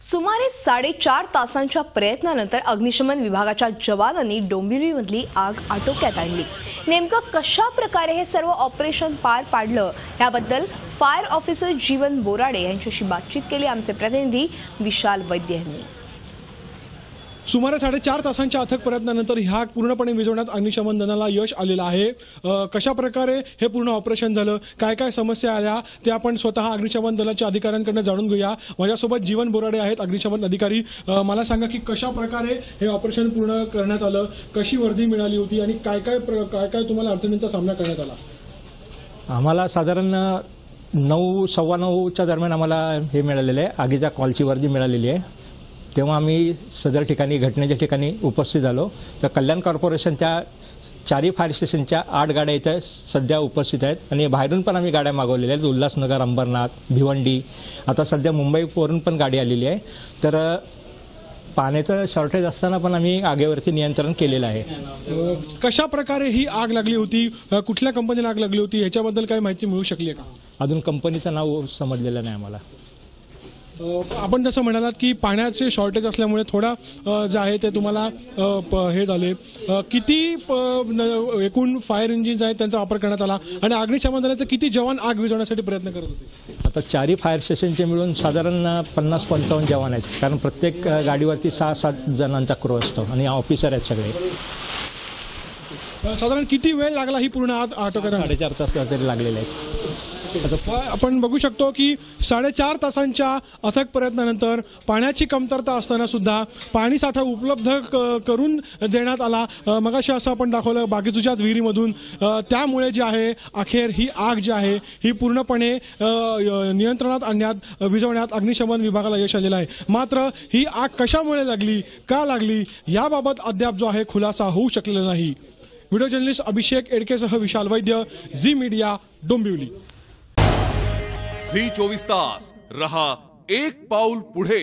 सुमारे 4.5 तासांच्या प्रयत्नानंतर अग्निशमन विभागाच्या जवानांनी डोंबिवलीमधली आग आटोक्यात आणली। नेमकं कशा प्रकारे हे सर्व ऑपरेशन पार पाडलं याबद्दल फायर ऑफिसर जीवन बोराडे यांच्याशी बातचीत केली आमचे प्रतिनिधी विशाल वैद्य यांनी। सुमारे 4.5 तासांच्या अथक प्रयत्नानंतर ही आग पूर्णपणे विझवण्यात अग्निशमन दलाला यश आलेलं आहे। कशा प्रकारे हे पूर्ण ऑपरेशन झालं, काय काय समस्या आल्या ते आपण स्वतः अग्निशमन दलाच्या अधिकाऱ्यांकडून जाणून घेऊया। माझ्यासोबत जीवन बोराडे आहेत, अग्निशमन अधिकारी। मला सांगा की कशा प्रकारे हे ऑपरेशन पूर्ण करण्यात आलं, कशी वर्दी मिळाली होती आणि काय काय तुम्हाला अडचणींचा सामना करण्यात आला? आम्हाला साधारण 9, 9:15च्या दरम्यान आम्हाला हे मिळालेलं आहे, आगीच्या कॉलची वर्दी मिळालेली आहे। तेव्हा आम्ही सदर ठिकाणी घटनेच्या ठिकाणी उपस्थित झालो। तर कल्याण कॉर्पोरेशनच्या 4 फायर स्टेशनच्या 8 गाड्या इथे सध्या उपस्थित आहेत आणि बाहेरून पण आम्ही गाड्या मागवलेल्या आहेत, उल्हासनगर, अंबरनाथ, भिवंडी। आता सध्या मुंबईवरून पण गाडी आलेली आहे। तर पाण्याचं शॉर्टेज असताना पण आम्ही आगीवरती नियंत्रण केलेलं आहे। कशा प्रकारे ही आग लागली होती, कुठल्या कंपनीला आग लागली होती याच्याबद्दल काही माहिती मिळू शकली आहे का? अजून कंपनीचं नाव समजलेलं नाही आम्हाला। आपण जसं म्हणालात की पाण्याचे शॉर्टेज असल्यामुळे थोडा जे आहे ते तुम्हाला हे झाले। किती एकूण फायर इंजिन्स आहेत त्यांचा वापर करण्यात आला आणि अग्निशमन दलाचे किती जवान आग विझवण्यासाठी प्रयत्न करत होते? आता 4 फायर स्टेशनचे मिळून साधारण 50-55 जवान आहेत, कारण प्रत्येक गाडीवरती 6-7 जणांचा क्रू असतो आणि ऑफिसर आहेत सगळे। साधारण किती वेळ लागला ही पूर्ण आग आटोक्यात? 4.5 तास तरी लागलेले आहेत। आपण बघू शकतो की 4.5 तासांच्या अथक प्रयत्नानंतर पाण्याची कमतरता असताना सुद्धा पाणी साठा उपलब्ध करून देण्यात आला। मगाशी असं आपण दाखवलं बागेतुच्याच विहिरीमधून, त्यामुळे जे आहे अखेर ही आग जी आहे ही पूर्णपणे नियंत्रणात आणण्यात विझवण्यात अग्निशमन विभागाला यश आलेलं आहे। मात्र ही आग कशामुळे लागली, का लागली याबाबत अद्याप जो आहे खुलासा होऊ शकलेला नाही। व्हिडिओ जर्नलिस्ट अभिषेक एडकेसह विशाल वैद्य, झी मीडिया, डोंबिवली। झी 24 तास रहा एक पाऊल पुढे।